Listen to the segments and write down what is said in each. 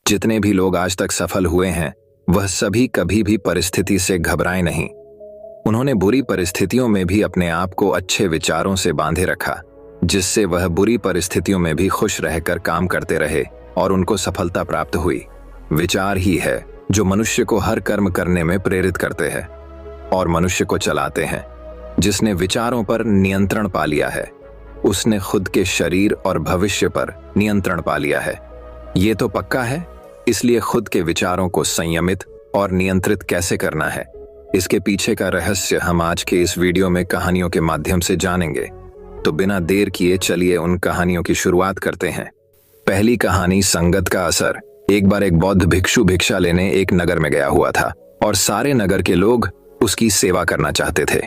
जितने भी लोग आज तक सफल हुए हैं, वह सभी कभी भी परिस्थिति से घबराए नहीं। उन्होंने बुरी परिस्थितियों में भी अपने आप को अच्छे विचारों से बांधे रखा, जिससे वह बुरी परिस्थितियों में भी खुश रहकर काम करते रहे और उनको सफलता प्राप्त हुई। विचार ही है जो मनुष्य को हर कर्म करने में प्रेरित करते हैं और मनुष्य को चलाते हैं। जिसने विचारों पर नियंत्रण पा लिया है, उसने खुद के शरीर और भविष्य पर नियंत्रण पा लिया है। ये तो पक्का है। इसलिए खुद के विचारों को संयमित और नियंत्रित कैसे करना है, इसके पीछे का रहस्य हम आज के इस वीडियो में कहानियों के माध्यम से जानेंगे। तो बिना देर किए चलिए उन कहानियों की शुरुआत करते हैं। पहली कहानी, संगत का असर। एक बार एक बौद्ध भिक्षु भिक्षा लेने एक नगर में गया हुआ था और सारे नगर के लोग उसकी सेवा करना चाहते थे,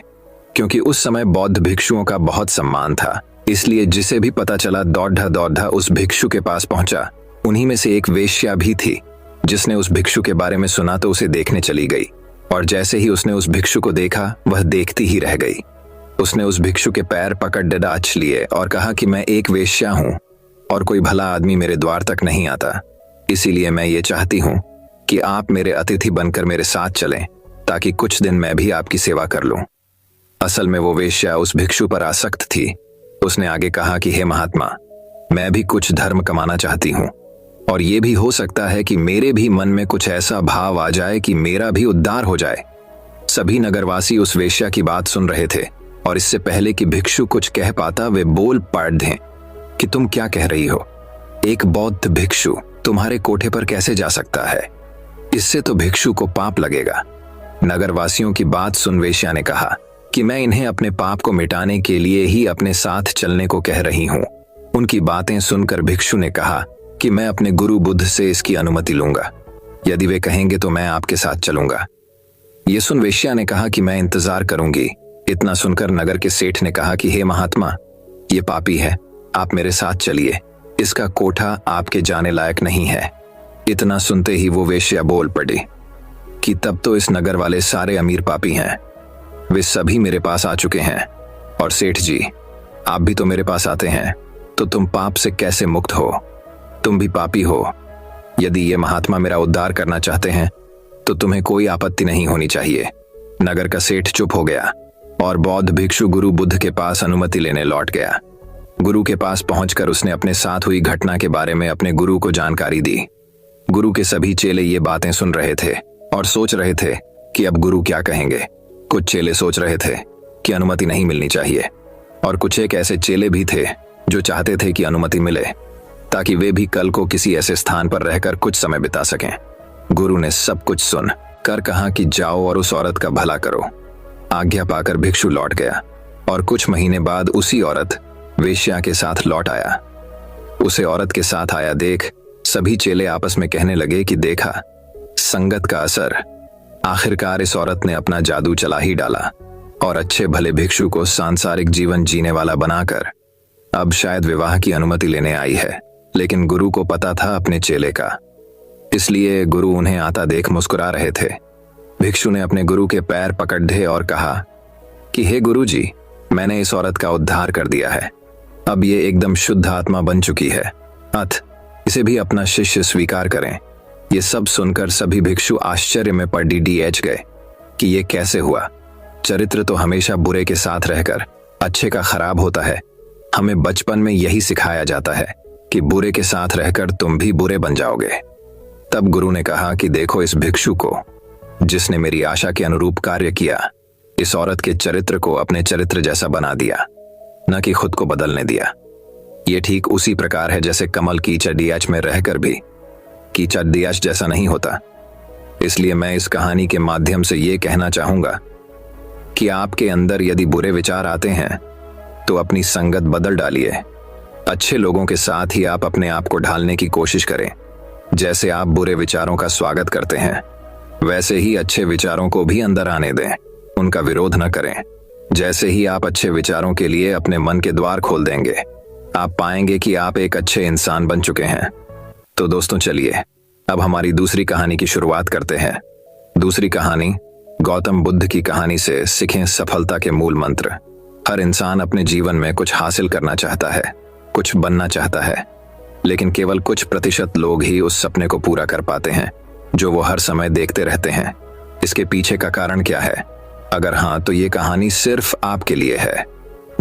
क्योंकि उस समय बौद्ध भिक्षुओं का बहुत सम्मान था। इसलिए जिसे भी पता चला दौड़ा दौड़ा उस भिक्षु के पास पहुंचा। उन्हीं में से एक वेश्या भी थी, जिसने उस भिक्षु के बारे में सुना तो उसे देखने चली गई, और जैसे ही उसने उस भिक्षु को देखा, वह देखती ही रह गई। उसने उस भिक्षु के पैर पकड़ डांच लिए और कहा कि मैं एक वेश्या हूं और कोई भला आदमी मेरे द्वार तक नहीं आता, इसीलिए मैं ये चाहती हूं कि आप मेरे अतिथि बनकर मेरे साथ चलें, ताकि कुछ दिन मैं भी आपकी सेवा कर लूं। असल में वो वेश्या उस भिक्षु पर आसक्त थी। उसने आगे कहा कि हे महात्मा, मैं भी कुछ धर्म कमाना चाहती हूं, और ये भी हो सकता है कि मेरे भी मन में कुछ ऐसा भाव आ जाए कि मेरा भी उद्धार हो जाए। सभी नगरवासी उस वेश्या की बात सुन रहे थे, और इससे पहले कि भिक्षु कुछ कह पाता, वे बोल पड़े कि तुम क्या कह रही हो? एक बौद्ध भिक्षु तुम्हारे कोठे पर कैसे जा सकता है? इससे तो भिक्षु को पाप लगेगा। नगरवासियों की बात सुन वेश्या ने कहा कि मैं इन्हें अपने पाप को मिटाने के लिए ही अपने साथ चलने को कह रही हूं। उनकी बातें सुनकर भिक्षु ने कहा कि मैं अपने गुरु बुद्ध से इसकी अनुमति लूंगा। यदि वे कहेंगे तो मैं आपके साथ चलूंगा। ये सुन वेश्या ने कहा कि मैं इंतजार करूंगी। इतना सुनकर नगर के सेठ ने कहा कि हे महात्मा, ये पापी है, आप मेरे साथ चलिए, इसका कोठा आपके जाने लायक नहीं है। इतना सुनते ही वो वेश्या बोल पड़ी कि तब तो इस नगर वाले सारे अमीर पापी हैं। वे सभी मेरे पास आ चुके हैं, और सेठ जी, आप भी तो मेरे पास आते हैं, तो तुम पाप से कैसे मुक्त हो? तुम भी पापी हो। यदि ये महात्मा मेरा उद्धार करना चाहते हैं तो तुम्हें कोई आपत्ति नहीं होनी चाहिए। नगर का सेठ चुप हो गया और बौद्ध भिक्षु गुरु बुद्ध के पास अनुमति लेने लौट गया। गुरु के पास पहुंचकर उसने अपने साथ हुई घटना के बारे में अपने गुरु को जानकारी दी। गुरु के सभी चेले ये बातें सुन रहे थे और सोच रहे थे कि अब गुरु क्या कहेंगे। कुछ चेले सोच रहे थे कि अनुमति नहीं मिलनी चाहिए, और कुछ एक ऐसे चेले भी थे जो चाहते थे कि अनुमति मिले, ताकि वे भी कल को किसी ऐसे स्थान पर रहकर कुछ समय बिता सकें। गुरु ने सब कुछ सुन कर कहा कि जाओ और उस औरत का भला करो। आज्ञा पाकर भिक्षु लौट गया, और कुछ महीने बाद उसी औरत वेश्या के साथ लौट आया। उसे औरत के साथ आया देख सभी चेले आपस में कहने लगे कि देखा, संगत का असर। आखिरकार इस औरत ने अपना जादू चला ही डाला और अच्छे भले भिक्षु को सांसारिक जीवन जीने वाला बनाकर अब शायद विवाह की अनुमति लेने आई है। लेकिन गुरु को पता था अपने चेले का, इसलिए गुरु उन्हें आता देख मुस्कुरा रहे थे। भिक्षु ने अपने गुरु के पैर पकड़े और कहा कि हे गुरु जी, मैंने इस औरत का उद्धार कर दिया है। अब ये एकदम शुद्ध आत्मा बन चुकी है, अतः इसे भी अपना शिष्य स्वीकार करें। ये सब सुनकर सभी भिक्षु आश्चर्य में पड़ गए कि ये कैसे हुआ। चरित्र तो हमेशा बुरे के साथ रहकर अच्छे का खराब होता है। हमें बचपन में यही सिखाया जाता है कि बुरे के साथ रहकर तुम भी बुरे बन जाओगे। तब गुरु ने कहा कि देखो, इस भिक्षु को, जिसने मेरी आशा के अनुरूप कार्य किया, इस औरत के चरित्र को अपने चरित्र जैसा बना दिया, न कि खुद को बदलने दिया। ये ठीक उसी प्रकार है जैसे कमल कीचड़ डियाच में रहकर भी कीचड़ डियाच जैसा नहीं होता। इसलिए मैं इस कहानी के माध्यम से ये कहना चाहूंगा कि आपके अंदर यदि बुरे विचार आते हैं तो अपनी संगत बदल डालिए। अच्छे लोगों के साथ ही आप अपने आप को ढालने की कोशिश करें। जैसे आप बुरे विचारों का स्वागत करते हैं, वैसे ही अच्छे विचारों को भी अंदर आने दें, उनका विरोध न करें। जैसे ही आप अच्छे विचारों के लिए अपने मन के द्वार खोल देंगे, आप पाएंगे कि आप एक अच्छे इंसान बन चुके हैं। तो दोस्तों, चलिए अब हमारी दूसरी कहानी की शुरुआत करते हैं। दूसरी कहानी गौतम बुद्ध की कहानी से सीखें सफलता के मूल मंत्र। हर इंसान अपने जीवन में कुछ हासिल करना चाहता है, कुछ बनना चाहता है, लेकिन केवल कुछ प्रतिशत लोग ही उस सपने को पूरा कर पाते हैं जो वो हर समय देखते रहते हैं। इसके पीछे का कारण क्या है? अगर हाँ, तो ये कहानी सिर्फ आपके लिए है।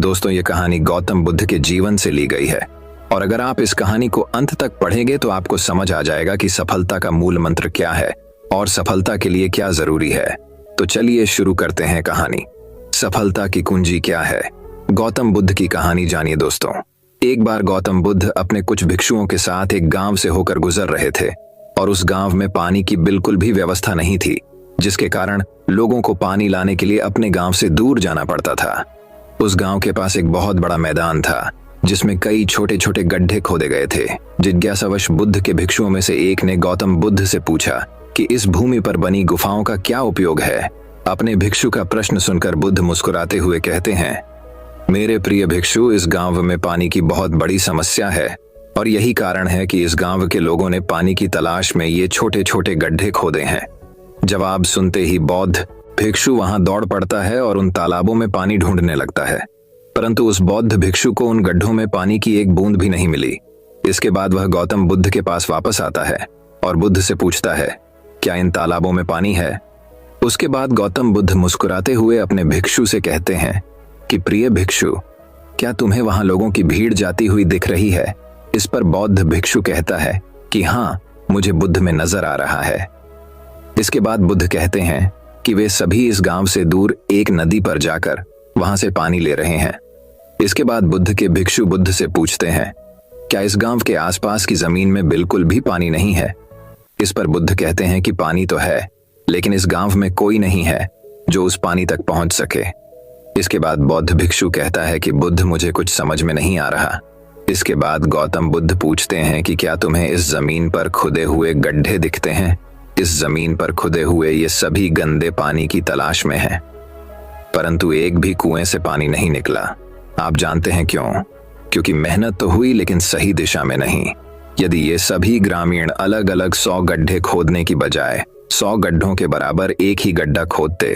दोस्तों, ये कहानी गौतम बुद्ध के जीवन से ली गई है और अगर आप इस कहानी को अंत तक पढ़ेंगे तो आपको समझ आ जाएगा कि सफलता का मूल मंत्र क्या है और सफलता के लिए क्या जरूरी है। तो चलिए शुरू करते हैं कहानी। सफलता की कुंजी क्या है? गौतम बुद्ध की कहानी जानिए दोस्तों। एक बार गौतम बुद्ध अपने कुछ भिक्षुओं के साथ एक गांव से होकर गुजर रहे थे और उस गांव में पानी की बिल्कुल भी व्यवस्था नहीं थी, जिसके कारण लोगों को पानी लाने के लिए अपने गांव से दूर जाना पड़ता था। उस गांव के पास एक बहुत बड़ा मैदान था जिसमें कई छोटे छोटे गड्ढे खोदे गए थे। जिज्ञासावश बुद्ध के भिक्षुओं में से एक ने गौतम बुद्ध से पूछा कि इस भूमि पर बनी गुफाओं का क्या उपयोग है। अपने भिक्षु का प्रश्न सुनकर बुद्ध मुस्कुराते हुए कहते हैं, मेरे प्रिय भिक्षु, इस गांव में पानी की बहुत बड़ी समस्या है और यही कारण है कि इस गांव के लोगों ने पानी की तलाश में ये छोटे छोटे गड्ढे खोदे हैं। जवाब सुनते ही बौद्ध भिक्षु वहां दौड़ पड़ता है और उन तालाबों में पानी ढूंढने लगता है, परंतु उस बौद्ध भिक्षु को उन गड्ढों में पानी की एक बूंद भी नहीं मिली। इसके बाद वह गौतम बुद्ध के पास वापस आता है और बुद्ध से पूछता है, क्या इन तालाबों में पानी है? उसके बाद गौतम बुद्ध मुस्कुराते हुए अपने भिक्षु से कहते हैं कि प्रिय भिक्षु, क्या तुम्हें वहां लोगों की भीड़ जाती हुई दिख रही है? इस पर बौद्ध भिक्षु कहता है कि हाँ, मुझे बुद्ध में नजर आ रहा है। इसके बाद बुद्ध कहते हैं कि वे सभी इस गांव से दूर एक नदी पर जाकर वहां से पानी ले रहे हैं। इसके बाद बुद्ध के भिक्षु बुद्ध से पूछते हैं, क्या इस गांव के आसपास की जमीन में बिल्कुल भी पानी नहीं है? इस पर बुद्ध कहते हैं कि पानी तो है, लेकिन इस गांव में कोई नहीं है जो उस पानी तक पहुंच सके। इसके बाद बौद्ध भिक्षु कहता है कि बुद्ध, मुझे कुछ समझ में नहीं आ रहा। इसके बाद गौतम बुद्ध पूछते हैं कि क्या तुम्हें इस जमीन पर खुदे हुए गड्ढे दिखते हैं? इस जमीन पर खुदे हुए ये सभी गंदे पानी की तलाश में हैं, परंतु एक भी कुएं से पानी नहीं निकला। आप जानते हैं क्यों? क्योंकि मेहनत तो हुई लेकिन सही दिशा में नहीं। यदि ये सभी ग्रामीण अलग अलग 100 गड्ढे खोदने की बजाय 100 गड्ढों के बराबर एक ही गड्ढा खोदते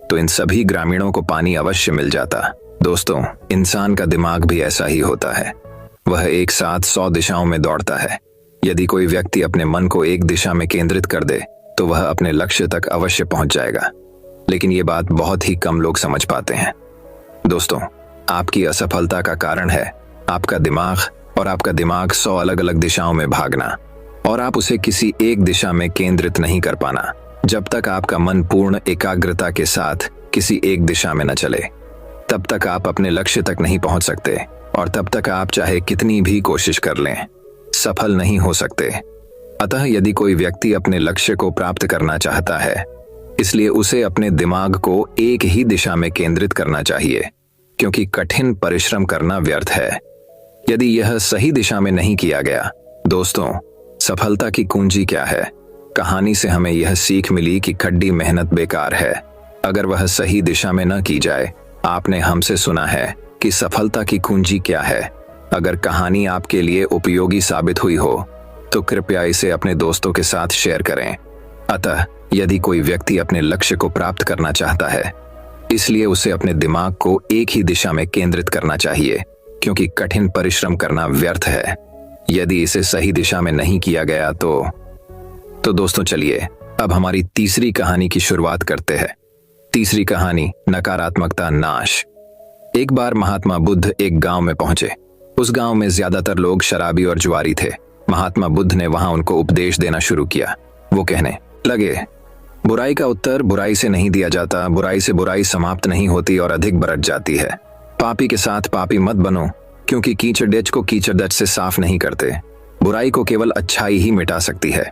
तो इन सभी ग्रामीणों को पानी अवश्य मिल जाता। दोस्तों, इंसान का दिमाग भी ऐसा ही होता है। वह एक साथ 100 दिशाओं में दौड़ता है। यदि कोई व्यक्ति अपने मन को एक दिशा में केंद्रित कर दे तो वह अपने लक्ष्य तक अवश्य पहुंच जाएगा, लेकिन ये बात बहुत ही कम लोग समझ पाते हैं। दोस्तों, आपकी असफलता का कारण है आपका दिमाग, और आपका दिमाग 100 अलग अलग दिशाओं में भागना, और आप उसे किसी एक दिशा में केंद्रित नहीं कर पाना। जब तक आपका मन पूर्ण एकाग्रता के साथ किसी एक दिशा में न चले, तब तक आप अपने लक्ष्य तक नहीं पहुंच सकते, और तब तक आप चाहे कितनी भी कोशिश कर लें, सफल नहीं हो सकते। अतः यदि कोई व्यक्ति अपने लक्ष्य को प्राप्त करना चाहता है, इसलिए उसे अपने दिमाग को एक ही दिशा में केंद्रित करना चाहिए, क्योंकि कठिन परिश्रम करना व्यर्थ है यदि यह सही दिशा में नहीं किया गया। दोस्तों, सफलता की कुंजी क्या है? कहानी से हमें यह सीख मिली कि कड़ी मेहनत बेकार है अगर वह सही दिशा में न की जाए। आपने हमसे सुना है कि सफलता की कुंजी क्या है। अगर कहानी आपके लिए उपयोगी साबित हुई हो तो कृपया इसे अपने दोस्तों के साथ शेयर करें। अतः यदि कोई व्यक्ति अपने लक्ष्य को प्राप्त करना चाहता है, इसलिए उसे अपने दिमाग को एक ही दिशा में केंद्रित करना चाहिए, क्योंकि कठिन परिश्रम करना व्यर्थ है यदि इसे सही दिशा में नहीं किया गया तो दोस्तों, चलिए अब हमारी तीसरी कहानी की शुरुआत करते हैं। तीसरी कहानी, नकारात्मकता नाश। एक बार महात्मा बुद्ध एक गांव में पहुंचे। उस गांव में ज्यादातर लोग शराबी और जुआरी थे। महात्मा बुद्ध ने वहां उनको उपदेश देना शुरू किया। वो कहने लगे, बुराई का उत्तर बुराई से नहीं दिया जाता, बुराई से बुराई समाप्त नहीं होती और अधिक बढ़ जाती है। पापी के साथ पापी मत बनो, क्योंकि कीचड़ को कीचड़ से साफ नहीं करते। बुराई को केवल अच्छाई ही मिटा सकती है।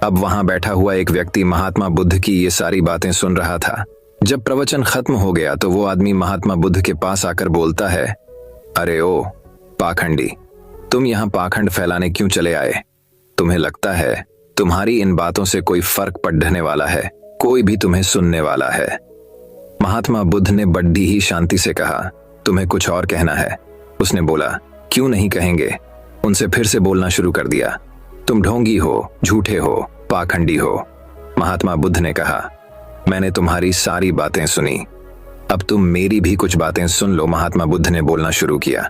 अब वहां बैठा हुआ एक व्यक्ति महात्मा बुद्ध की ये सारी बातें सुन रहा था। जब प्रवचन खत्म हो गया तो वो आदमी महात्मा बुद्ध के पास आकर बोलता है, अरे ओ पाखंडी, तुम यहाँ पाखंड फैलाने क्यों चले आए? तुम्हें लगता है तुम्हारी इन बातों से कोई फर्क पड़ने वाला है? कोई भी तुम्हें सुनने वाला है? महात्मा बुद्ध ने बड़ी ही शांति से कहा, तुम्हें कुछ और कहना है? उसने बोला, क्यों नहीं कहेंगे। उनसे फिर से बोलना शुरू कर दिया, तुम ढोंगी हो, झूठे हो, पाखंडी हो। महात्मा बुद्ध ने कहा, मैंने तुम्हारी सारी बातें सुनी, अब तुम मेरी भी कुछ बातें सुन लो। महात्मा बुद्ध ने बोलना शुरू किया,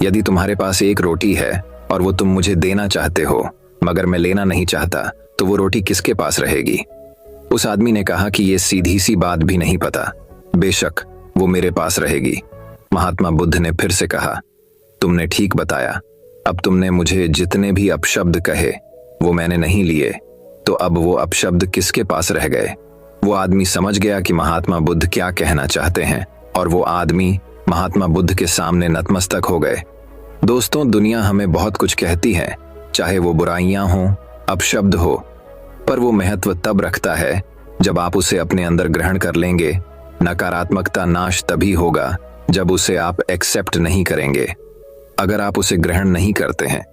यदि तुम्हारे पास एक रोटी है और वो तुम मुझे देना चाहते हो मगर मैं लेना नहीं चाहता, तो वो रोटी किसके पास रहेगी? उस आदमी ने कहा कि ये सीधी सी बात भी नहीं पता, बेशक वो मेरे पास रहेगी। महात्मा बुद्ध ने फिर से कहा, तुमने ठीक बताया। अब तुमने मुझे जितने भी अपशब्द कहे वो मैंने नहीं लिए, तो अब वो अपशब्द किसके पास रह गए? वो आदमी समझ गया कि महात्मा बुद्ध क्या कहना चाहते हैं और वो आदमी महात्मा बुद्ध के सामने नतमस्तक हो गए। दोस्तों, दुनिया हमें बहुत कुछ कहती है, चाहे वो बुराइयां हों, अपशब्द हो, पर वो महत्व तब रखता है जब आप उसे अपने अंदर ग्रहण कर लेंगे। नकारात्मकता नाश तभी होगा जब उसे आप एक्सेप्ट नहीं करेंगे। अगर आप उसे ग्रहण नहीं करते हैं,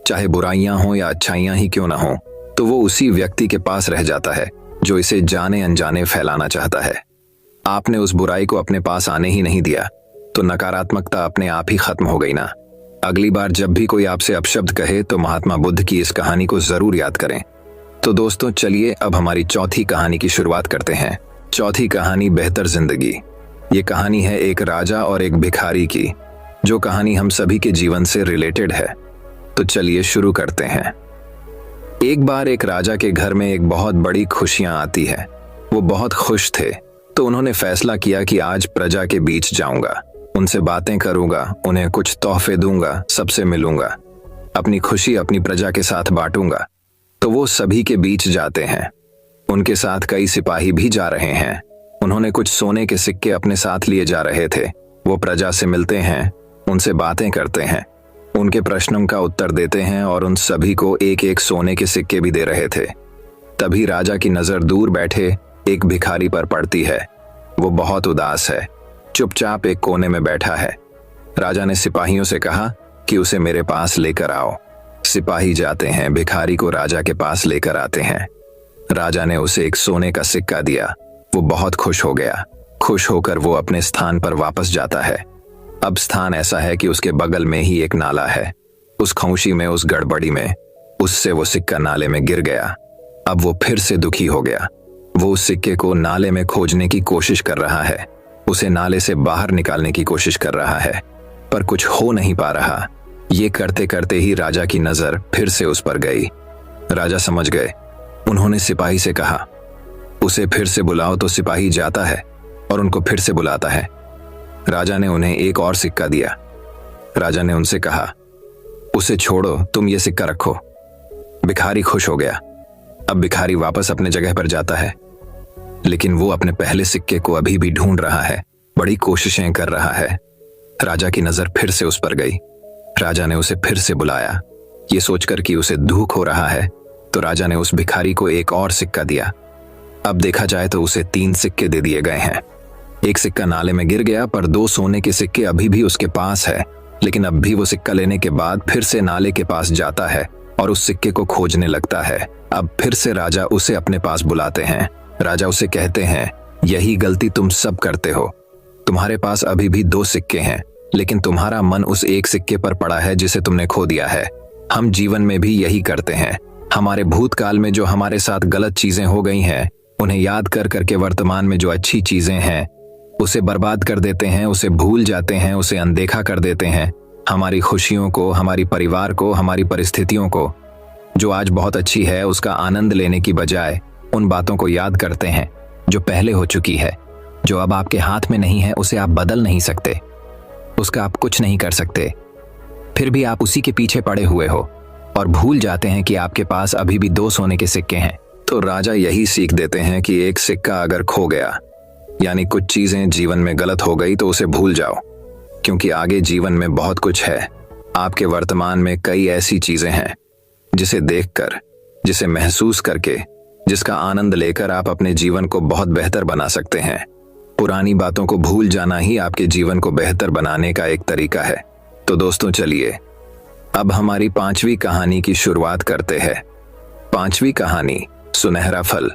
चाहे बुराइयां हों या अच्छाइयां ही क्यों ना हों, तो वो उसी व्यक्ति के पास रह जाता है जो इसे जाने अनजाने फैलाना चाहता है। आपने उस बुराई को अपने पास आने ही नहीं दिया, तो नकारात्मकता अपने आप ही खत्म हो गई ना। अगली बार जब भी कोई आपसे अपशब्द कहे तो महात्मा बुद्ध की इस कहानी को जरूर याद करें। तो दोस्तों, चलिए अब हमारी चौथी कहानी की शुरुआत करते हैं। चौथी कहानी, बेहतर जिंदगी। ये कहानी है एक राजा और एक भिखारी की, जो कहानी हम सभी के जीवन से रिलेटेड है। तो चलिए शुरू करते हैं। एक बार एक राजा के घर में एक बहुत बड़ी खुशियां आती है। वो बहुत खुश थे, तो उन्होंने फैसला किया कि आज प्रजा के बीच जाऊंगा, उनसे बातें करूंगा, उन्हें कुछ तोहफे दूंगा, सबसे मिलूंगा, अपनी खुशी अपनी प्रजा के साथ बांटूंगा। तो वो सभी के बीच जाते हैं। उनके साथ कई सिपाही भी जा रहे हैं। उन्होंने कुछ सोने के सिक्के अपने साथ लिए जा रहे थे। वो प्रजा से मिलते हैं, उनसे बातें करते हैं, उनके प्रश्नों का उत्तर देते हैं और उन सभी को एक एक सोने के सिक्के भी दे रहे थे। तभी राजा की नजर दूर बैठे एक भिखारी पर पड़ती है। वो बहुत उदास है, चुपचाप एक कोने में बैठा है। राजा ने सिपाहियों से कहा कि उसे मेरे पास लेकर आओ। सिपाही जाते हैं, भिखारी को राजा के पास लेकर आते हैं। राजा ने उसे एक सोने का सिक्का दिया। वो बहुत खुश हो गया। खुश होकर वो अपने स्थान पर वापस जाता है। अब स्थान ऐसा है कि उसके बगल में ही एक नाला है। उस खौशी में, उस गड़बड़ी में, उससे वो सिक्का नाले में गिर गया। अब वो फिर से दुखी हो गया। वो उस सिक्के को नाले में खोजने की कोशिश कर रहा है, उसे नाले से बाहर निकालने की कोशिश कर रहा है, पर कुछ हो नहीं पा रहा। ये करते करते ही राजा की नजर फिर से उस पर गई। राजा समझ गए। उन्होंने सिपाही से कहा, उसे फिर से बुलाओ। तो सिपाही जाता है और उनको फिर से बुलाता है। राजा ने उन्हें एक और सिक्का दिया। राजा ने उनसे कहा, उसे छोड़ो, तुम ये सिक्का रखो। भिखारी खुश हो गया। अब भिखारी वापस अपने जगह पर जाता है, लेकिन वो अपने पहले सिक्के को अभी भी ढूंढ रहा है, बड़ी कोशिशें कर रहा है। राजा की नजर फिर से उस पर गई। राजा ने उसे फिर से बुलाया। ये सोचकर कि उसे दुख हो रहा है, तो राजा ने उस भिखारी को एक और सिक्का दिया। अब देखा जाए तो उसे 3 सिक्के दे दिए गए हैं। एक सिक्का नाले में गिर गया, पर 2 सोने के सिक्के अभी भी उसके पास है। लेकिन अब भी वो सिक्का लेने के बाद फिर से नाले के पास जाता है और उस सिक्के को खोजने लगता है। अब फिर से राजा उसे अपने पास बुलाते हैं। राजा उसे कहते हैं, यही गलती तुम सब करते हो। तुम्हारे पास अभी भी 2 सिक्के हैं, लेकिन तुम्हारा मन उस एक सिक्के पर पड़ा है जिसे तुमने खो दिया है। हम जीवन में भी यही करते हैं। हमारे भूतकाल में जो हमारे साथ गलत चीजें हो गई हैं, उन्हें याद कर करके वर्तमान में जो अच्छी चीजें हैं उसे बर्बाद कर देते हैं, उसे भूल जाते हैं, उसे अनदेखा कर देते हैं। हमारी खुशियों को, हमारी परिवार को, हमारी परिस्थितियों को, जो आज बहुत अच्छी है, उसका आनंद लेने की बजाय उन बातों को याद करते हैं जो पहले हो चुकी है, जो अब आपके हाथ में नहीं है। उसे आप बदल नहीं सकते, उसका आप कुछ नहीं कर सकते। फिर भी आप उसी के पीछे पड़े हुए हो और भूल जाते हैं कि आपके पास अभी भी 2 सोने के सिक्के हैं। तो राजा यही सीख देते हैं कि एक सिक्का अगर खो गया, यानी कुछ चीजें जीवन में गलत हो गई, तो उसे भूल जाओ, क्योंकि आगे जीवन में बहुत कुछ है। आपके वर्तमान में कई ऐसी चीजें हैं जिसे देखकर, जिसे महसूस करके, जिसका आनंद लेकर आप अपने जीवन को बहुत बेहतर बना सकते हैं। पुरानी बातों को भूल जाना ही आपके जीवन को बेहतर बनाने का एक तरीका है। तो दोस्तों, चलिए अब हमारी 5वीं कहानी की शुरुआत करते हैं। 5वीं कहानी, सुनहरा फल।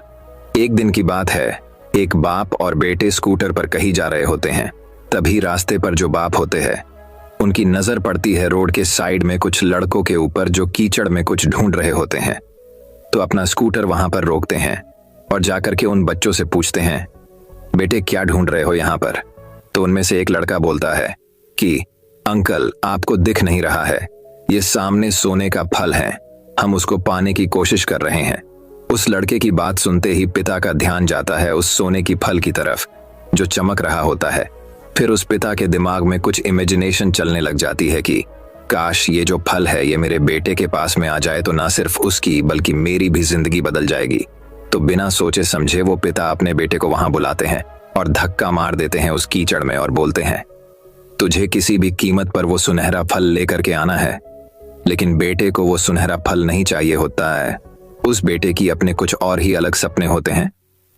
एक दिन की बात है, एक बाप और बेटे स्कूटर पर कहीं जा रहे होते हैं। तभी रास्ते पर जो बाप होते हैं, उनकी नजर पड़ती है रोड के साइड में कुछ लड़कों के ऊपर जो कीचड़ में कुछ ढूंढ रहे होते हैं। तो अपना स्कूटर वहां पर रोकते हैं और जाकर के उन बच्चों से पूछते हैं, बेटे क्या ढूंढ रहे हो यहाँ पर? तो उनमें से एक लड़का बोलता है कि अंकल, आपको दिख नहीं रहा है, ये सामने सोने का फल है, हम उसको पाने की कोशिश कर रहे हैं। उस लड़के की बात सुनते ही पिता का ध्यान जाता है उस सोने की फल की तरफ जो चमक रहा होता है। फिर उस पिता के दिमाग में कुछ इमेजिनेशन चलने लग जाती है कि काश ये जो फल है ये मेरे बेटे के पास में आ जाए तो ना सिर्फ उसकी बल्कि मेरी भी जिंदगी बदल जाएगी। तो बिना सोचे समझे वो पिता अपने बेटे को वहां बुलाते हैं और धक्का मार देते हैं उस कीचड़ में और बोलते हैं, तुझे किसी भी कीमत पर वो सुनहरा फल लेकर के आना है। लेकिन बेटे को वो सुनहरा फल नहीं चाहिए होता है। उस बेटे की अपने कुछ और ही अलग सपने होते हैं।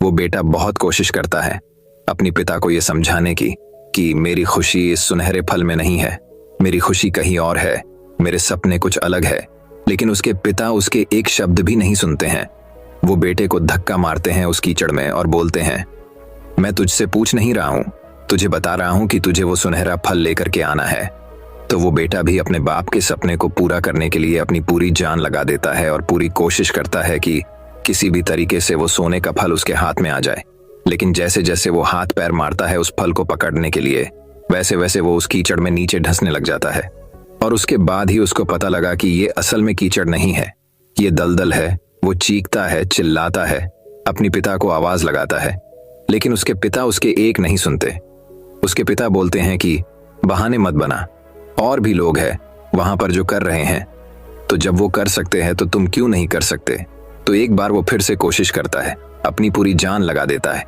वो बेटा बहुत कोशिश करता है अपनी पिता को ये समझाने की कि मेरी खुशी इस सुनहरे फल में नहीं है, मेरी खुशी कहीं और है, मेरे सपने कुछ अलग है। लेकिन उसके पिता उसके एक शब्द भी नहीं सुनते हैं। वो बेटे को धक्का मारते हैं उस कीचड़ में और बोलते हैं, मैं तुझसे पूछ नहीं रहा हूं, तुझे बता रहा हूं कि तुझे वो सुनहरा फल लेकर के आना है। तो वो बेटा भी अपने बाप के सपने को पूरा करने के लिए अपनी पूरी जान लगा देता है और पूरी कोशिश करता है कि किसी भी तरीके से वो सोने का फल उसके हाथ में आ जाए। लेकिन जैसे जैसे वो हाथ पैर मारता है उस फल को पकड़ने के लिए, वैसे वैसे वो उस कीचड़ में नीचे धंसने लग जाता है। और उसके बाद ही उसको पता लगा कि ये असल में कीचड़ नहीं है, ये दलदल है। वो चीखता है, चिल्लाता है, अपनी पिता को आवाज लगाता है, लेकिन उसके पिता उसके एक नहीं सुनते। उसके पिता बोलते हैं कि बहाने मत बना, और भी लोग हैं वहां पर जो कर रहे हैं, तो जब वो कर सकते हैं तो तुम क्यों नहीं कर सकते। तो एक बार वो फिर से कोशिश करता है, अपनी पूरी जान लगा देता है,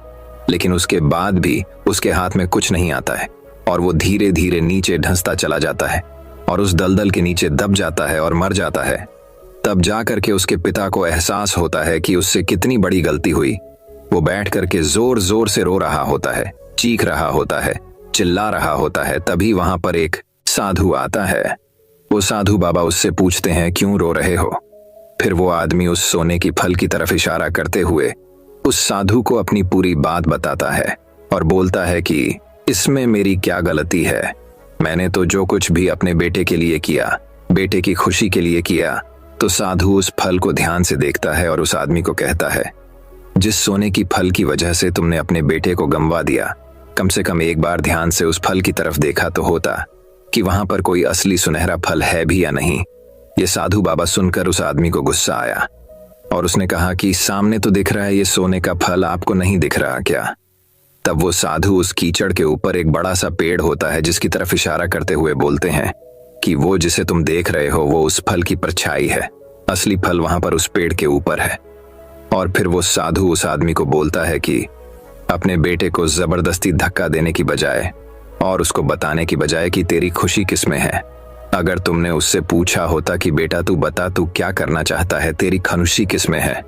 लेकिन उसके बाद भी उसके हाथ में कुछ नहीं आता है और वो धीरे धीरे नीचे धंसता चला जाता है और उस दलदल के नीचे दब जाता है और मर जाता है। तब जा करके उसके पिता को एहसास होता है कि उससे कितनी बड़ी गलती हुई। वो बैठ करके जोर जोर से रो रहा होता है, चीख रहा होता है, चिल्ला रहा होता है। तभी वहां पर एक साधु आता है। वो साधु बाबा उससे पूछते हैं, क्यों रो रहे हो। फिर वो आदमी उस सोने की फल की तरफ इशारा करते हुए उस साधु को अपनी पूरी बात बताता है और बोलता है कि इसमें मेरी क्या गलती है, मैंने तो जो कुछ भी अपने बेटे के लिए किया, बेटे की खुशी के लिए किया। तो साधु उस फल को ध्यान से देखता है और उस आदमी को कहता है, जिस सोने की फल की वजह से तुमने अपने बेटे को गंवा दिया, कम से कम एक बार ध्यान से उस फल की तरफ देखा तो होता कि वहां पर कोई असली सुनहरा फल है भी या नहीं। ये साधु बाबा सुनकर उस आदमी को गुस्सा आया और उसने कहा कि सामने तो दिख रहा है ये सोने का फल, आपको नहीं दिख रहा क्या। तब वो साधु उस कीचड़ के ऊपर एक बड़ा सा पेड़ होता है जिसकी तरफ इशारा करते हुए बोलते हैं कि वो जिसे तुम देख रहे हो वो उस फल की परछाई है, असली फल वहां पर उस पेड़ के ऊपर है। और फिर वो साधु उस आदमी को बोलता है कि अपने बेटे को जबरदस्ती धक्का देने की बजाय और उसको बताने की बजाय कि तेरी खुशी किसमें है, अगर तुमने उससे पूछा होता कि बेटा तू बता तू क्या करना चाहता है, तेरी खुशी किसमें है,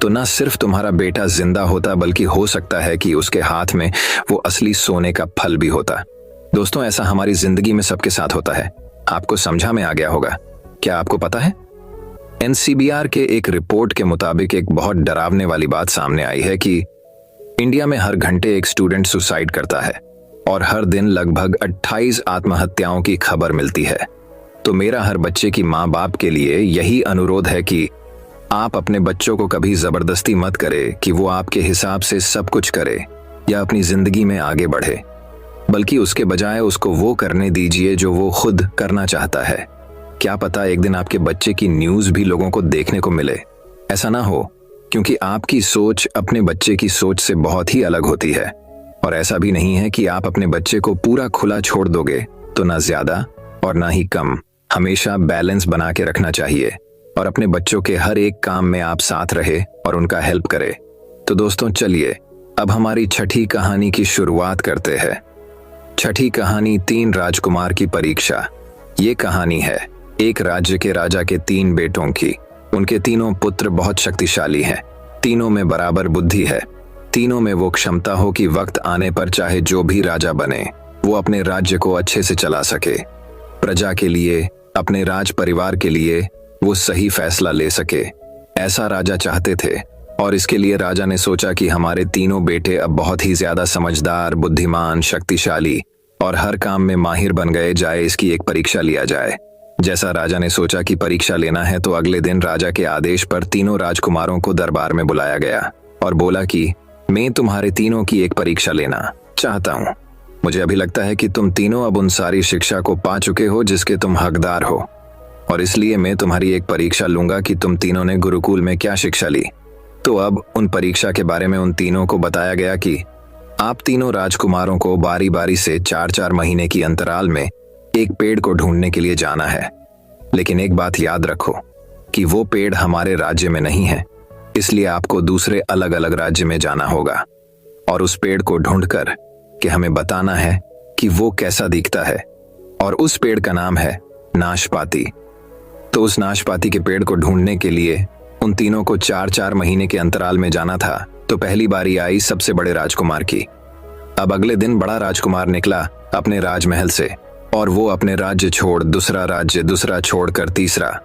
तो ना सिर्फ तुम्हारा बेटा जिंदा होता बल्कि हो सकता है कि उसके हाथ में वो असली सोने का फल भी होता। दोस्तों, ऐसा हमारी जिंदगी में सबके साथ होता है। आपको समझा में आ गया होगा। क्या आपको पता है, एनसीबीआर के एक रिपोर्ट के मुताबिक एक बहुत डरावने वाली बात सामने आई है कि इंडिया में हर घंटे एक स्टूडेंट सुसाइड करता है और हर दिन लगभग 28 आत्महत्याओं की खबर मिलती है। तो मेरा हर बच्चे की माँ बाप के लिए यही अनुरोध है कि आप अपने बच्चों को कभी जबरदस्ती मत करें कि वो आपके हिसाब से सब कुछ करे या अपनी जिंदगी में आगे बढ़े, बल्कि उसके बजाय उसको वो करने दीजिए जो वो खुद करना चाहता है। क्या पता एक दिन आपके बच्चे की न्यूज भी लोगों को देखने को मिले। ऐसा ना हो, क्योंकि आपकी सोच अपने बच्चे की सोच से बहुत ही अलग होती है। और ऐसा भी नहीं है कि आप अपने बच्चे को पूरा खुला छोड़ दोगे, तो ना ज्यादा और ना ही कम। हमेशा बैलेंस बना के रखना चाहिए और अपने बच्चों के हर एक काम में आप साथ रहे और उनका हेल्प करे। तो दोस्तों, चलिए अब हमारी छठी कहानी की शुरुआत करते हैं। छठी कहानी 3 राजकुमार की परीक्षा। ये कहानी है एक राज्य के राजा के 3 बेटों की। उनके तीनों पुत्र बहुत शक्तिशाली हैं, तीनों में बराबर बुद्धि है, तीनों में वो क्षमता हो कि वक्त आने पर चाहे जो भी राजा बने वो अपने राज्य को अच्छे से चला सके, प्रजा के लिए, अपने राज परिवार के लिए वो सही फैसला ले सके। ऐसा राजा चाहते थे और इसके लिए राजा ने सोचा कि हमारे तीनों बेटे अब बहुत ही ज्यादा समझदार, बुद्धिमान, शक्तिशाली और हर काम में माहिर बन गए, जाए इसकी एक परीक्षा लिया जाए। जैसा राजा ने सोचा कि परीक्षा लेना है, तो अगले दिन राजा के आदेश पर तीनों राजकुमारों को दरबार में बुलाया गया और बोला कि मैं तुम्हारे तीनों की एक परीक्षा लेना चाहता हूँ। मुझे अभी लगता है कि तुम तीनों अब उन सारी शिक्षा को पा चुके हो जिसके तुम हकदार हो और इसलिए मैं तुम्हारी एक परीक्षा लूंगा कि तुम तीनों ने गुरुकुल में क्या शिक्षा ली। तो अब उन परीक्षा के बारे में उन तीनों को बताया गया कि आप तीनों राजकुमारों को बारी बारी से 4-4 महीने की अंतराल में एक पेड़ को ढूंढने के लिए जाना है। लेकिन एक बात याद रखो कि वो पेड़ हमारे राज्य में नहीं है, इसलिए आपको दूसरे अलग अलग राज्य में जाना होगा और उस पेड़ को ढूंढकर कि हमें बताना है कि वो कैसा दिखता है, और उस पेड़ का नाम है नाशपाती। तो उस नाशपाती के पेड़ को ढूंढने के लिए उन तीनों को 4-4 महीने के अंतराल में जाना था। तो पहली बारी आई सबसे बड़े राजकुमार की। अब अगले दिन बड़ा राजकुमार निकला अपने राजमहल से, और वो अपने राज्य छोड़ दूसरा राज्य, दूसरा छोड़कर तीसरा,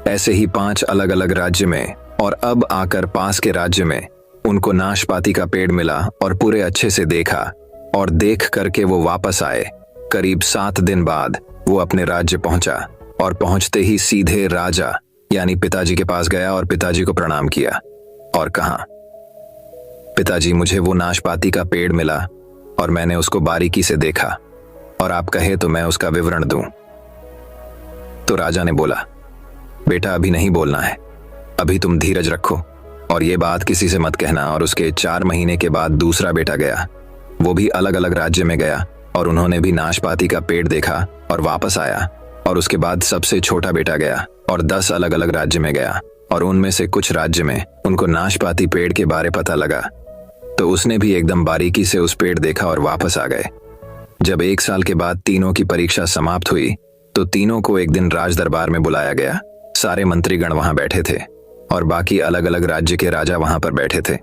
ऐसे ही 5 अलग अलग राज्य में, और अब आकर पास के राज्य में उनको नाशपाती का पेड़ मिला और पूरे अच्छे से देखा, और देख करके वो वापस आए। करीब 7 दिन बाद वो अपने राज्य पहुंचा, और पहुंचते ही सीधे राजा यानी पिताजी के पास गया और पिताजी को प्रणाम किया और कहा, पिताजी मुझे वो नाशपाती का पेड़ मिला और मैंने उसको बारीकी से देखा, और आप कहे तो मैं उसका विवरण दूं। तो राजा ने बोला, बेटा अभी नहीं बोलना है, अभी तुम धीरज रखो और ये बात किसी से मत कहना। और उसके 4 महीने के बाद दूसरा बेटा गया, वो भी अलग अलग राज्य में गया और उन्होंने भी नाशपाती का पेड़ देखा और वापस आया। और उसके बाद सबसे छोटा बेटा गया और 10 अलग अलग राज्य में गया, और उनमें से कुछ राज्य में उनको नाशपाती पेड़ के बारे पता लगा, तो उसने भी एकदम बारीकी से उस पेड़ देखा और वापस आ गए। जब 1 साल के बाद तीनों की परीक्षा समाप्त हुई तो तीनों को एक दिन राज दरबार में बुलाया गया। सारे मंत्रीगण वहां बैठे थे और बाकी अलग अलग राज्य के राजा वहां पर बैठे थे।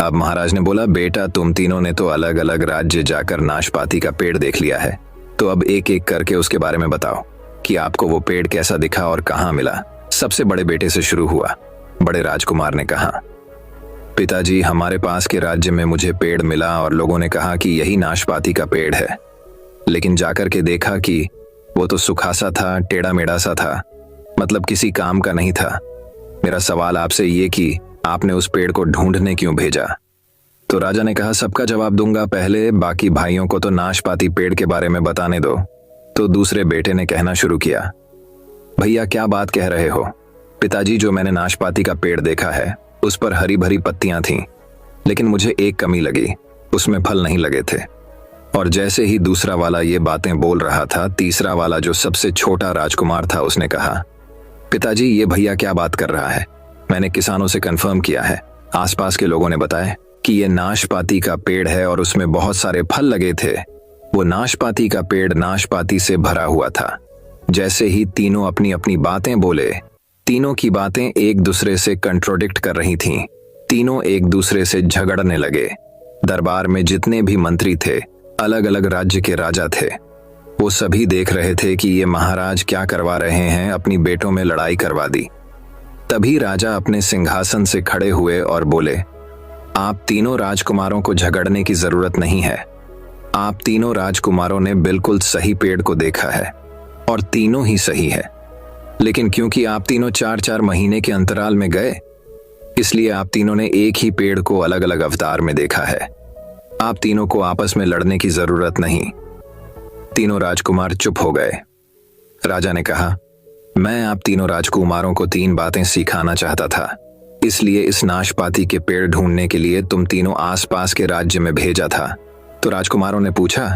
अब महाराज ने बोला, बेटा तुम तीनों ने तो अलग अलग राज्य जाकर नाशपाती का पेड़ देख लिया है, तो अब एक एक करके उसके बारे में बताओ कि आपको वो पेड़ कैसा दिखा और कहाँ मिला। सबसे बड़े बेटे से शुरू हुआ। बड़े राजकुमार ने कहा, पिताजी हमारे पास के राज्य में मुझे पेड़ मिला और लोगों ने कहा कि यही नाशपाती का पेड़ है, लेकिन जाकर के देखा कि वो तो सूखा सा था, टेढ़ा मेढ़ा सा था, मतलब किसी काम का नहीं था। मेरा सवाल आपसे ये कि आपने उस पेड़ को ढूंढने क्यों भेजा? तो राजा ने कहा, सबका जवाब दूंगा, पहले बाकी भाइयों को तो नाशपाती पेड़ के बारे में बताने दो। तो दूसरे बेटे ने कहना शुरू किया, भैया क्या बात कह रहे हो? पिताजी जो मैंने नाशपाती का पेड़ देखा है उस पर हरी भरी पत्तियां थीं, लेकिन मुझे एक कमी लगी, उसमें फल नहीं लगे थे। और जैसे ही दूसरा वाला ये बातें बोल रहा था, तीसरा वाला जो सबसे छोटा राजकुमार था उसने कहा, पिताजी ये भैया क्या बात कर रहा है? मैंने किसानों से कंफर्म किया है, आसपास के लोगों ने बताया कि ये नाशपाती का पेड़ है और उसमें बहुत सारे फल लगे थे। वो नाशपाती का पेड़ नाशपाती से भरा हुआ था। जैसे ही तीनों अपनी अपनी बातें बोले, तीनों की बातें एक दूसरे से कंट्रोडिक्ट कर रही थीं। तीनों एक दूसरे से झगड़ने लगे। दरबार में जितने भी मंत्री थे, अलग अलग राज्य के राजा थे, वो सभी देख रहे थे कि ये महाराज क्या करवा रहे हैं, अपनी बेटों में लड़ाई करवा दी। तभी राजा अपने सिंहासन से खड़े हुए और बोले, आप तीनों राजकुमारों को झगड़ने की जरूरत नहीं है। आप तीनों राजकुमारों ने बिल्कुल सही पेड़ को देखा है और तीनों ही सही है, लेकिन क्योंकि आप तीनों 4-4 महीने के अंतराल में गए, इसलिए आप तीनों ने एक ही पेड़ को अलग अलग अवतार में देखा है। आप तीनों को आपस में लड़ने की जरूरत नहीं। तीनों राजकुमार चुप हो गए। राजा ने कहा, मैं आप तीनों राजकुमारों को 3 बातें सिखाना चाहता था, इसलिए इस नाशपाती के पेड़ ढूंढने के लिए तुम तीनों आसपास के राज्य में भेजा था। तो राजकुमारों ने पूछा,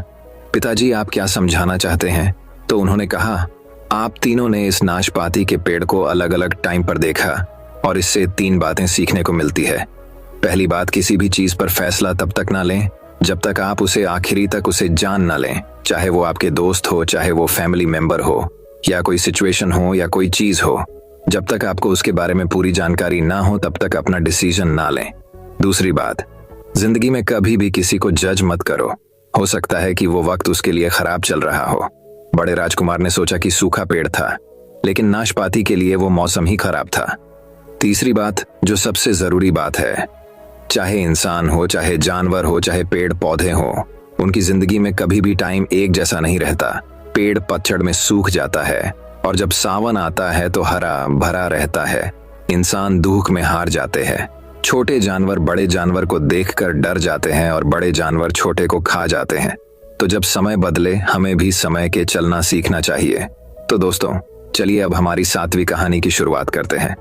पिताजी आप क्या समझाना चाहते हैं? तो उन्होंने कहा, आप तीनों ने इस नाशपाती के पेड़ को अलग अलग टाइम पर देखा और इससे 3 बातें सीखने को मिलती है। पहली बात, किसी भी चीज पर फैसला तब तक ना लें जब तक आप उसे आखिरी तक उसे जान ना लें, चाहे वो आपके दोस्त हो, चाहे वो फैमिली मेंबर हो, या कोई सिचुएशन हो या कोई चीज हो। जब तक आपको उसके बारे में पूरी जानकारी ना हो तब तक अपना डिसीजन ना लें। दूसरी बात, जिंदगी में कभी भी किसी को जज मत करो, हो सकता है कि वो वक्त उसके लिए खराब चल रहा हो। बड़े राजकुमार ने सोचा कि सूखा पेड़ था, लेकिन नाशपाती के लिए वो मौसम ही खराब था। तीसरी बात, जो सबसे जरूरी बात है, चाहे इंसान हो, चाहे जानवर हो, चाहे पेड़ पौधे हो, उनकी जिंदगी में कभी भी टाइम एक जैसा नहीं रहता। पेड़ पतझड़ में सूख जाता है और जब सावन आता है तो हरा भरा रहता है। इंसान दुख में हार जाते हैं। छोटे जानवर बड़े जानवर को देखकर डर जाते हैं और बड़े जानवर छोटे को खा जाते हैं। तो जब समय बदले, हमें भी समय के चलना सीखना चाहिए। तो दोस्तों, चलिए अब हमारी 7वीं कहानी की शुरुआत करते हैं।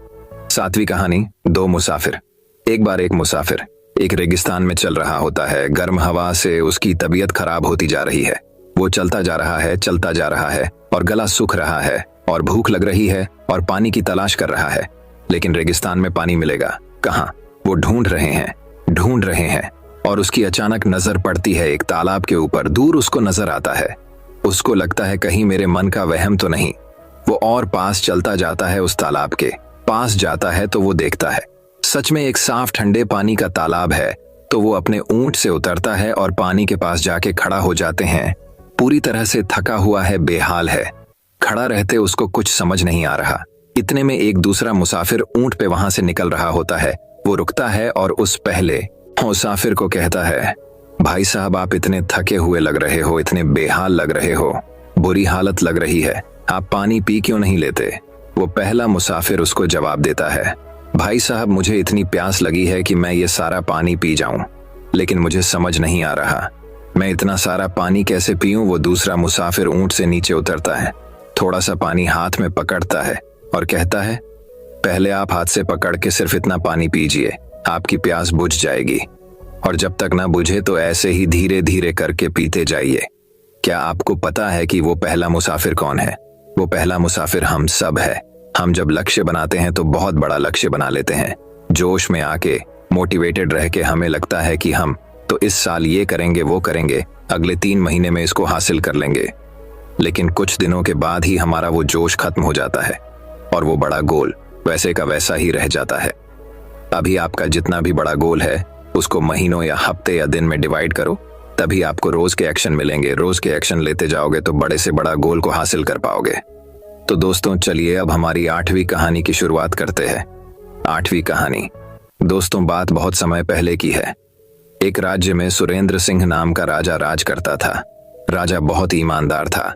7वीं कहानी, 2 मुसाफिर। एक बार एक मुसाफिर एक रेगिस्तान में चल रहा होता है। गर्म हवा से उसकी तबीयत खराब होती जा रही है। वो चलता जा रहा है और गला सूख रहा है और भूख लग रही है और पानी की तलाश कर रहा है, लेकिन रेगिस्तान में पानी मिलेगा कहाँ? वो ढूंढ रहे हैं और उसकी अचानक नजर पड़ती है एक तालाब के ऊपर। दूर उसको नजर आता है। उसको लगता है कहीं मेरे मन का वहम तो नहीं। वो और पास चलता जाता है। उस तालाब के पास जाता है तो वो देखता है सच में एक साफ ठंडे पानी का तालाब है। तो वो अपने ऊंट से उतरता है और पानी के पास जाके खड़ा हो जाते हैं। पूरी तरह से थका हुआ है, बेहाल है। खड़ा रहते उसको कुछ समझ नहीं आ रहा। इतने में एक दूसरा मुसाफिर ऊंट पे वहां से निकल रहा होता है। वो रुकता है और उस पहले मुसाफिर को कहता है, भाई साहब आप इतने थके हुए लग रहे हो, इतने बेहाल लग रहे हो, बुरी हालत लग रही है, आप पानी पी क्यों नहीं लेते? वो पहला मुसाफिर उसको जवाब देता है, भाई साहब मुझे इतनी प्यास लगी है कि मैं ये सारा पानी पी जाऊं, लेकिन मुझे समझ नहीं आ रहा मैं इतना सारा पानी कैसे पीऊं। वो दूसरा मुसाफिर ऊंट से नीचे उतरता है, थोड़ा सा पानी हाथ में पकड़ता है और कहता है, पहले आप हाथ से पकड़ के सिर्फ इतना पानी पीजिए, आपकी प्यास बुझ जाएगी, और जब तक ना बुझे तो ऐसे ही धीरे धीरे करके पीते जाइए। क्या आपको पता है कि वो पहला मुसाफिर कौन है? वो पहला मुसाफिर हम सब है। हम जब लक्ष्य बनाते हैं तो बहुत बड़ा लक्ष्य बना लेते हैं। जोश में आके, मोटिवेटेड रह के हमें लगता है कि हम तो इस साल ये करेंगे, वो करेंगे, अगले 3 महीने में इसको हासिल कर लेंगे। लेकिन कुछ दिनों के बाद ही हमारा वो जोश खत्म हो जाता है और वो बड़ा गोल वैसे का वैसा ही रह जाता है। अभी आपका जितना भी बड़ा गोल है उसको महीनों या हफ्ते या दिन में डिवाइड करो, तभी आपको रोज के एक्शन मिलेंगे। रोज के एक्शन लेते जाओगे तो बड़े से बड़ा गोल को हासिल कर पाओगे। तो दोस्तों चलिए अब हमारी 8वीं कहानी की शुरुआत करते हैं। 8वीं कहानी, दोस्तों बात बहुत समय पहले की है। एक राज्य में सुरेंद्र सिंह नाम का राजा राज करता था। राजा बहुत ईमानदार था,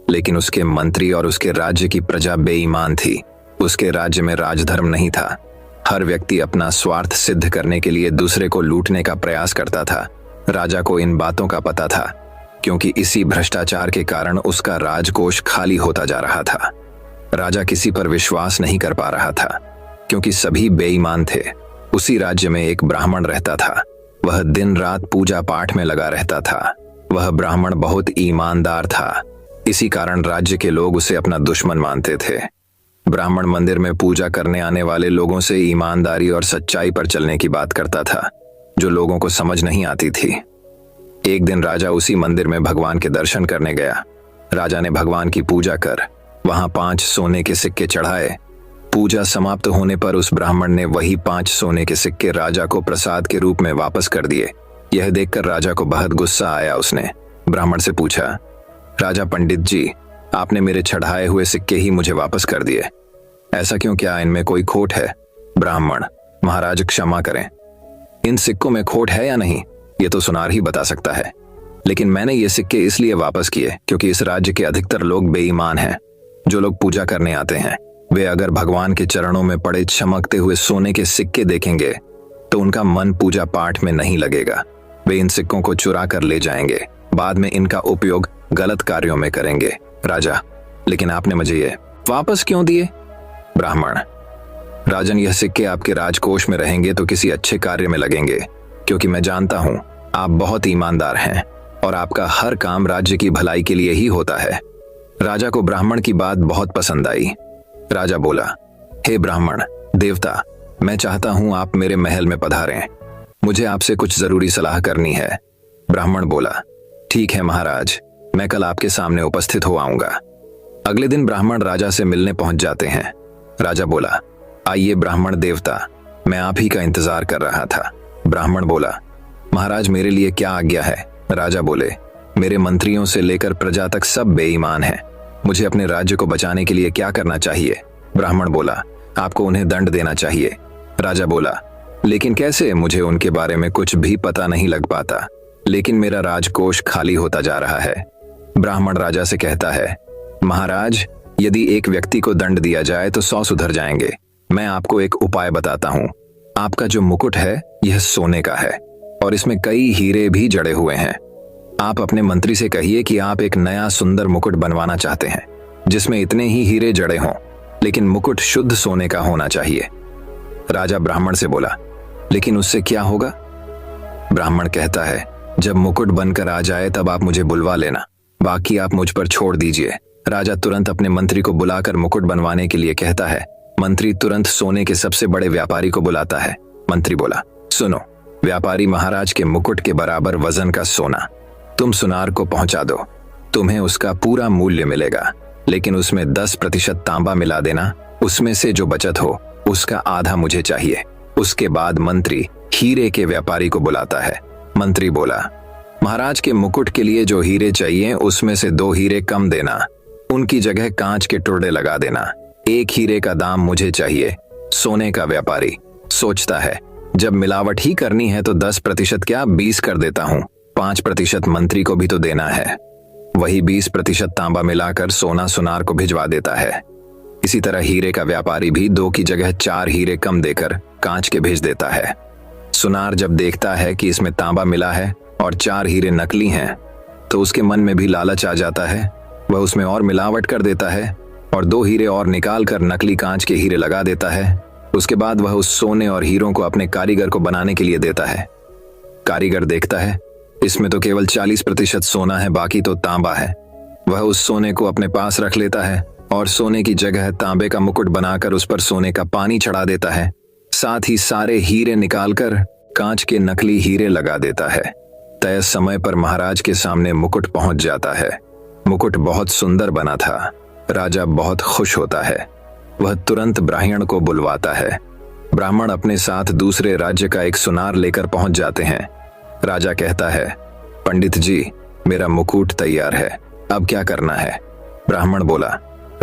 लेकिन उसके मंत्री और उसके राज्य की प्रजा बेईमान थी। उसके राज्य में राजधर्म नहीं था। हर व्यक्ति अपना स्वार्थ सिद्ध करने के लिए दूसरे को लूटने का प्रयास करता था। राजा को इन बातों का पता था, क्योंकि इसी भ्रष्टाचार के कारण उसका राजकोष खाली होता जा रहा था। राजा किसी पर विश्वास नहीं कर पा रहा था, क्योंकि सभी बेईमान थे। उसी राज्य में एक ब्राह्मण रहता था। वह दिन रात पूजा पाठ में लगा रहता था। वह ब्राह्मण बहुत ईमानदार था, इसी कारण राज्य के लोग उसे अपना दुश्मन मानते थे। ब्राह्मण मंदिर में पूजा करने आने वाले लोगों से ईमानदारी और सच्चाई पर चलने की बात करता था, जो लोगों को समझ नहीं आती थी। एक दिन राजा उसी मंदिर में भगवान के दर्शन करने गया। राजा ने भगवान की पूजा कर वहां 5 सोने के सिक्के चढ़ाए। पूजा समाप्त होने पर उस ब्राह्मण ने वही 5 सोने के सिक्के राजा को प्रसाद के रूप में वापस कर दिए। यह देखकर राजा को बहुत गुस्सा आया। उसने ब्राह्मण से पूछा, राजा पंडित जी, आपने मेरे चढ़ाए हुए सिक्के ही मुझे वापस कर दिए, ऐसा क्यों? क्या इनमें कोई खोट है? ब्राह्मण, महाराज क्षमा करें, इन सिक्कों में खोट है या नहीं ये तो सुनार ही बता सकता है, लेकिन मैंने ये सिक्के इसलिए वापस किए क्योंकि इस राज्य के अधिकतर लोग बेईमान हैं। जो लोग पूजा करने आते हैं वे अगर भगवान के चरणों में पड़े चमकते हुए सोने के सिक्के देखेंगे तो उनका मन पूजा पाठ में नहीं लगेगा। वे इन सिक्कों को चुरा कर ले जाएंगे, बाद में इनका उपयोग गलत कार्यों में करेंगे। राजा, लेकिन आपने मुझे ये वापस क्यों दिए? ब्राह्मण, राजन, यह सिक्के आपके राजकोष में रहेंगे तो किसी अच्छे कार्य में लगेंगे, क्योंकि मैं जानता हूं आप बहुत ईमानदार हैं और आपका हर काम राज्य की भलाई के लिए ही होता है। राजा को ब्राह्मण की बात बहुत पसंद आई। राजा बोला, हे ब्राह्मण देवता, मैं चाहता हूं आप मेरे महल में पधारें, मुझे आपसे कुछ जरूरी सलाह करनी है। ब्राह्मण बोला, ठीक है महाराज, मैं कल आपके सामने उपस्थित हो आऊंगा। अगले दिन ब्राह्मण राजा से मिलने पहुंच जाते हैं। राजा बोला, आइए ब्राह्मण देवता, मैं आप ही का इंतजार कर रहा था। ब्राह्मण बोला, महाराज मेरे लिए क्या आज्ञा है? राजा बोले, मेरे मंत्रियों से लेकर प्रजा तक सब बेईमान हैं, मुझे अपने राज्य को बचाने के लिए क्या करना चाहिए? ब्राह्मण बोला, आपको उन्हें दंड देना चाहिए। राजा बोला, लेकिन कैसे? मुझे उनके बारे में कुछ भी पता नहीं लग पाता, लेकिन मेरा राजकोष खाली होता जा रहा है। ब्राह्मण राजा से कहता है, महाराज यदि एक व्यक्ति को दंड दिया जाए तो 100 सुधर जाएंगे। मैं आपको एक उपाय बताता हूँ। आपका जो मुकुट है यह सोने का है और इसमें कई हीरे भी जड़े हुए हैं। आप अपने मंत्री से कहिए कि आप एक नया सुंदर मुकुट बनवाना चाहते हैं। जिसमें इतने ही हीरे जड़े हों, लेकिन मुकुट शुद्ध सोने का होना चाहिए। राजा ब्राह्मण से बोला, लेकिन उससे क्या होगा? ब्राह्मण कहता है, जब मुकुट बनकर आ जाए तब आप मुझे बुलवा लेना, बाकी आप मुझ पर छोड़ दीजिए। राजा तुरंत अपने मंत्री को बुलाकर मुकुट बनवाने के लिए कहता है। मंत्री तुरंत सोने के सबसे बड़े व्यापारी को बुलाता है। मंत्री बोला, सुनो, व्यापारी महाराज के मुकुट के बराबर वजन का सोना तुम सुनार को पहुंचा दो, तुम्हें उसका पूरा मूल्य मिलेगा, लेकिन उसमें 10% तांबा मिला देना, उसमें से जो बचत हो उसका आधा मुझे चाहिए। उसके बाद मंत्री हीरे के व्यापारी को बुलाता है। मंत्री बोला, महाराज के मुकुट के लिए जो हीरे चाहिए उसमें से 2 हीरे कम देना, उनकी जगह कांच के टुकड़े लगा देना, 1 हीरे का दाम मुझे चाहिए। सोने का व्यापारी सोचता है, जब मिलावट ही करनी है तो 10% क्या 20 कर देता हूँ, 5% मंत्री को भी तो देना है। वही 20% तांबा मिलाकर सोना सुनार को भिजवा देता है। इसी तरह हीरे का व्यापारी भी 2 की जगह 4 हीरे कम देकर कांच के भेज देता है। सुनार जब देखता है कि इसमें तांबा मिला है और 4 हीरे नकली हैं, तो उसके मन में भी लालच आ जाता है। वह उसमें और मिलावट कर देता है और 2 हीरे और निकाल कर नकली कांच के हीरे लगा देता है। उसके बाद वह उस सोने और हीरों को अपने कारीगर को बनाने के लिए देता है। कारीगर देखता है, इसमें तो केवल 40% सोना है, बाकी तो तांबा है। वह उस सोने को अपने पास रख लेता है और सोने की जगह तांबे का मुकुट बनाकर उस पर सोने का पानी चढ़ा देता है। साथ ही सारे हीरे निकालकर कांच के नकली हीरे लगा देता है। तय समय पर महाराज के सामने मुकुट पहुंच जाता है। मुकुट बहुत सुंदर बना था। राजा बहुत खुश होता है। वह तुरंत ब्राह्मण को बुलवाता है। ब्राह्मण अपने साथ दूसरे राज्य का एक सुनार लेकर पहुंच जाते हैं। राजा कहता है, पंडित जी, मेरा मुकुट तैयार है, अब क्या करना है? ब्राह्मण बोला,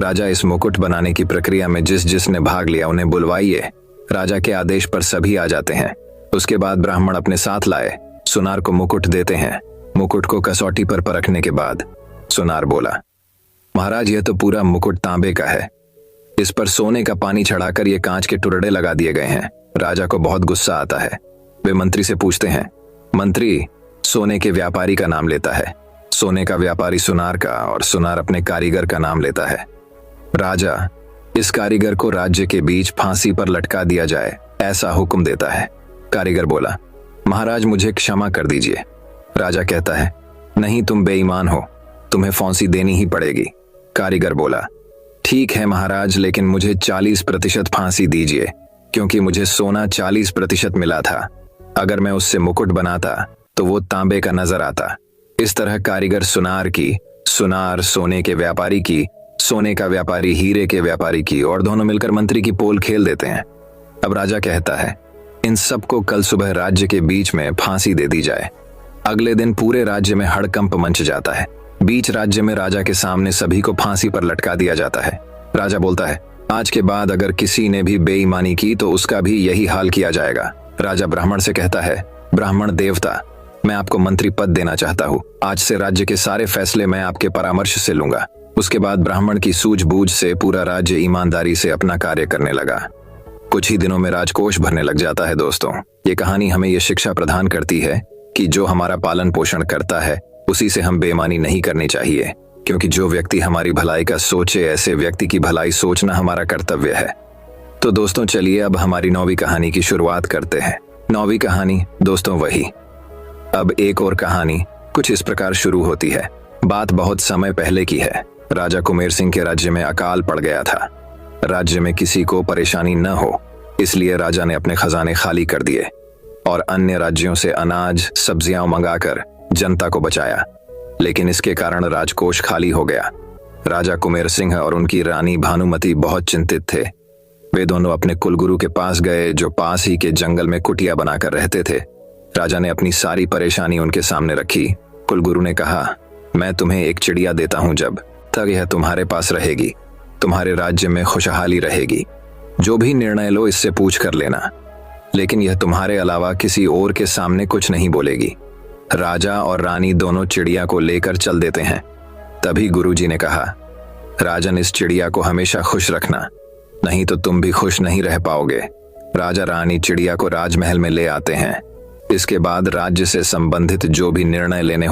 राजा, इस मुकुट बनाने की प्रक्रिया में जिसने भाग लिया उन्हें बुलवाइए। राजा के आदेश पर सभी आ जाते हैं। उसके बाद ब्राह्मण अपने साथ लाए सुनार को मुकुट देते हैं। मुकुट को कसौटी पर परखने के बाद सुनार बोला, महाराज, यह तो पूरा मुकुट तांबे का है, इस पर सोने का पानी चढ़ाकर ये कांच के टुकड़े लगा दिए गए हैं। राजा को बहुत गुस्सा आता है। वे मंत्री से पूछते हैं। मंत्री सोने के व्यापारी का नाम लेता है, सोने का व्यापारी सुनार का, और सुनार अपने कारीगर का नाम लेता है। राजा इस कारीगर को राज्य के बीच फांसी पर लटका दिया जाए, ऐसा हुक्म देता है। कारीगर बोला, महाराज, मुझे क्षमा कर दीजिए। राजा कहता है, नहीं, तुम बेईमान हो, तुम्हें फांसी देनी ही पड़ेगी। कारीगर बोला, ठीक है महाराज, लेकिन मुझे 40% फांसी दीजिए, क्योंकि मुझे सोना 40% मिला था। अगर मैं उससे मुकुट बनाता तो वो तांबे का नजर आता। इस तरह कारीगर सुनार की, सुनार सोने के व्यापारी की, सोने का व्यापारी हीरे के व्यापारी की, और दोनों मिलकर मंत्री की पोल खेल देते हैं। अब राजा कहता है, इन सबको कल सुबह राज्य के बीच में फांसी दे दी जाए। अगले दिन पूरे राज्य में हड़कंप मच जाता है। बीच राज्य में राजा के सामने सभी को फांसी पर लटका दिया जाता है। राजा बोलता है, आज के बाद अगर किसी ने भी बेईमानी की तो उसका भी यही हाल किया जाएगा। राजा ब्राह्मण से कहता है, ब्राह्मण देवता, मैं आपको मंत्री पद देना चाहता हूँ। आज से राज्य के सारे फैसले मैं आपके परामर्श से लूंगा। उसके बाद ब्राह्मण की सूझबूझ से पूरा राज्य ईमानदारी से अपना कार्य करने लगा। कुछ ही दिनों में राजकोष भरने लग जाता है। दोस्तों, ये कहानी हमें ये शिक्षा प्रदान करती है कि जो हमारा पालन पोषण करता है उसी से हम बेईमानी नहीं करनी चाहिए, क्योंकि जो व्यक्ति हमारी भलाई का सोचे, ऐसे व्यक्ति की भलाई सोचना हमारा कर्तव्य है। तो दोस्तों, चलिए अब हमारी 9वीं कहानी की शुरुआत करते हैं। 9वीं कहानी दोस्तों वही। अब एक और कहानी कुछ इस प्रकार शुरू होती है। बात बहुत समय पहले की है। राजा कुमेर सिंह के राज्य में अकाल पड़ गया था। राज्य में किसी को परेशानी न हो, इसलिए राजा ने अपने खजाने खाली कर दिए और अन्य राज्यों से अनाज सब्जियां मंगाकर जनता को बचाया। लेकिन इसके कारण राजकोष खाली हो गया। राजा कुमेर सिंह और उनकी रानी भानुमति बहुत चिंतित थे। वे दोनों अपने कुलगुरु के पास गए, जो पास ही के जंगल में कुटिया बनाकर रहते थे। राजा ने अपनी सारी परेशानी उनके सामने रखी। कुलगुरु ने कहा, मैं तुम्हें एक चिड़िया देता हूं, जब तक यह तुम्हारे पास रहेगी तुम्हारे राज्य में खुशहाली रहेगी। जो भी निर्णय लो इससे पूछ कर लेना, लेकिन यह तुम्हारे अलावा किसी और के सामने कुछ नहीं बोलेगी। राजा और रानी दोनों चिड़िया को लेकर चल देते हैं। तभी गुरुजी ने कहा, राजन, इस चिड़िया को हमेशा खुश रखना, नहीं तो तुम भी खुश नहीं रह पाओगे। राजा रानी चिड़िया को राजमहल में ले आते हैं। इसके बाद राज्य से संबंधित जो भी निर्णय लेने